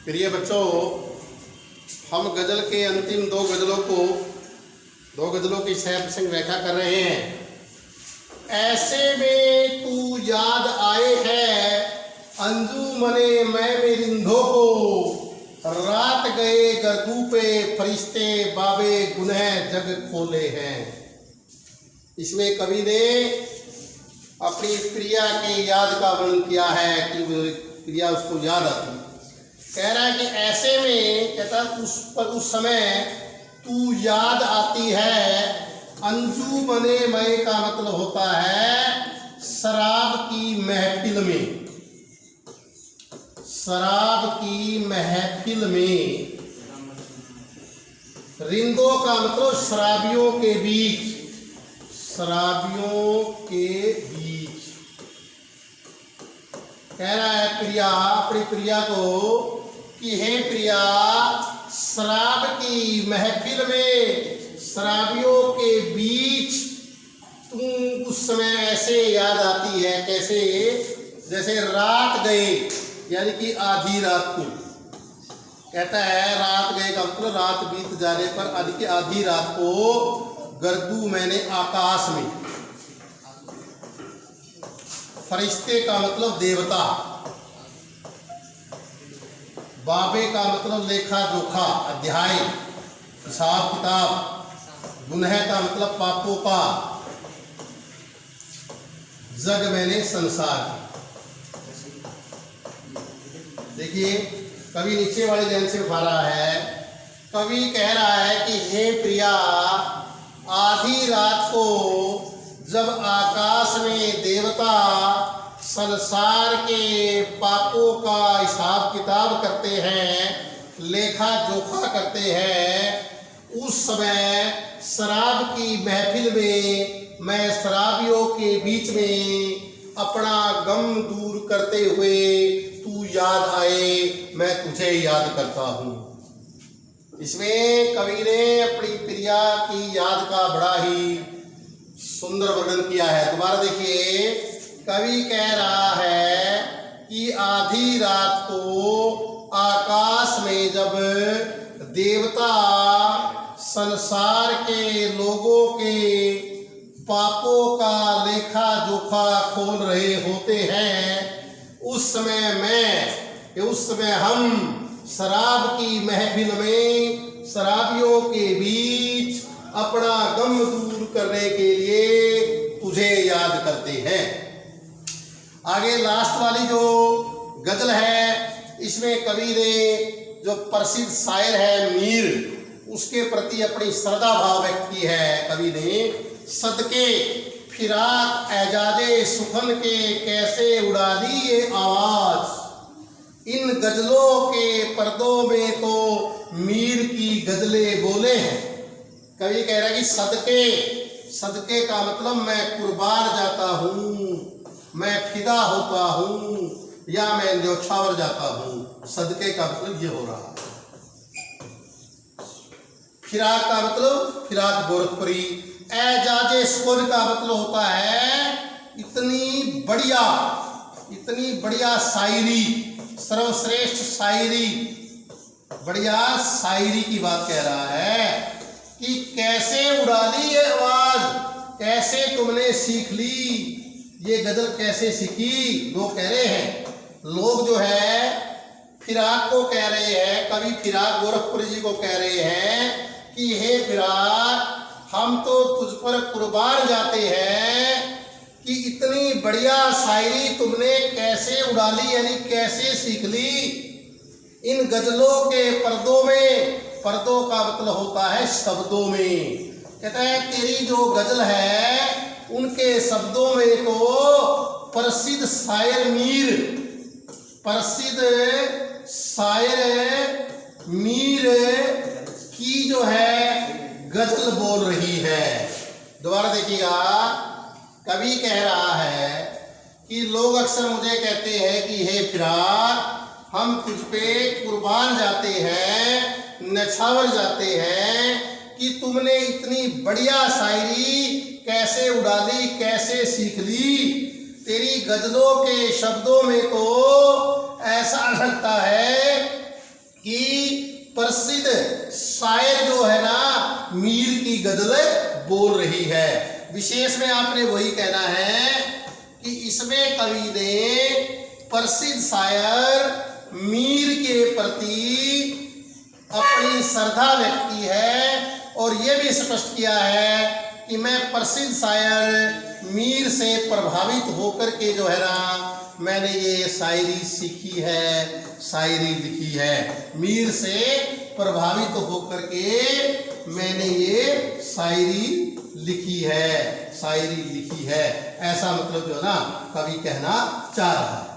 प्रिय बच्चों, हम गज़ल के अंतिम दो गज़लों की संग व्याख्या कर रहे हैं। ऐसे में तू याद आए है अंजुमने मैं मेरिंदों को, रात गए गर्दू पे फरिश्ते बाबे गुनह जग खोले हैं। इसमें कवि ने अपनी प्रिया के याद का वर्णन किया है कि प्रिया उसको याद आती। कह रहा है कि ऐसे में, कहता उस समय तू याद आती है। अंजुमने मैं का मतलब होता है शराब की महफिल में। शराब की महफिल में। रिंदों का मतलब शराबियों के बीच। शराबियों के बीच कह रहा है प्रिया अपनी प्रिया को कि हे प्रिया, शराब की महफिल में, शराबियों के बीच तुम उस समय ऐसे याद आती है। कैसे? जैसे रात गए, यानी कि आधी रात को। कहता है रात गए का मतलब रात बीत जाने पर आधी रात को गर्दू मैंने आकाश में। फरिश्ते का मतलब देवता। बाबे का मतलब लेखा जोखा, अध्याय, हिसाब किताब। गुनह का मतलब पापों का। जग मैंने संसार। देखिए कवि नीचे वाले लाइन से उठा रहा है। कवि कह रहा है कि हे प्रिया, आधी रात को जब आकाश में देवता संसार के पापों का हिसाब किताब करते हैं, लेखा जोखा करते हैं, उस समय शराब की महफिल में मैं शराबियों के बीच में अपना गम दूर करते हुए तू याद आए, मैं तुझे याद करता हूँ। इसमें कवि ने अपनी प्रिया की याद का बड़ा ही सुंदर वर्णन किया है। दोबारा देखिए, कवि कह रहा है कि आधी रात को आकाश में जब देवता संसार के लोगों के पापों का लेखा जोखा खोल रहे होते हैं, उस समय हम शराब की महफिल में, शराबियों के बीच अपना गम दूर करने के लिए तुझे याद करते हैं। आगे लास्ट वाली जो गजल है, इसमें कवि ने जो प्रसिद्ध शायर है मीर, उसके प्रति अपनी श्रद्धा भाव व्यक्त की है। कवि ने सदके फिराक एजाजे सुखन के कैसे उड़ा दी ये आवाज, इन गजलों के पर्दों में तो मीर की गजलें बोले हैं। कवि कह रहा है कि सदके का मतलब मैं कुर्बान जाता हूँ, मैं फिदा होता हूँ, या मैं न्योछावर जाता हूँ। सदके का मतलब ये हो रहा है। फिराक का मतलब फिराक गोरखपुरी। एजाजे सुखन का मतलब होता है इतनी बढ़िया शायरी, सर्वश्रेष्ठ शायरी, बढ़िया शायरी की बात कह रहा है कि कैसे उड़ा ली ये आवाज, कैसे तुमने सीख ली ये गजल, कैसे सीखी। लोग कह रहे हैं, लोग जो है फिराक को कह रहे हैं, कवि फिराक गोरखपुरी जी को कह रहे हैं कि हे फिराक, हम तो तुझ पर कुर्बान जाते हैं कि इतनी बढ़िया शायरी तुमने कैसे उड़ा ली, यानी कैसे सीख ली। इन गजलों के पर्दों में, पर्दों का मतलब होता है शब्दों में। कहता है तेरी जो गजल है उनके शब्दों में तो प्रसिद्ध शायर मीर की जो है गजल बोल रही है। दोबारा देखिएगा, कवि कह रहा है कि लोग अक्सर मुझे कहते हैं कि हे फिराक, हम तुझ पे कुर्बान जाते हैं, नछावर जाते हैं कि तुमने इतनी बढ़िया शायरी कैसे उड़ा ली, कैसे सीख ली। तेरी गजलों के शब्दों में तो ऐसा लगता है प्रसिद्ध शायर जो है ना मीर की गजल बोल रही है। विशेष में आपने वही कहना है कि इसमें कवि ने प्रसिद्ध शायर मीर के प्रति अपनी श्रद्धा व्यक्त की है और ये भी स्पष्ट किया है कि मैं प्रसिद्ध शायर मीर से प्रभावित होकर के जो है ना मैंने ये शायरी सीखी है, शायरी लिखी है। मीर से प्रभावित होकर के मैंने ये शायरी लिखी है, शायरी लिखी है, ऐसा मतलब जो ना कवि कहना चाह रहा है।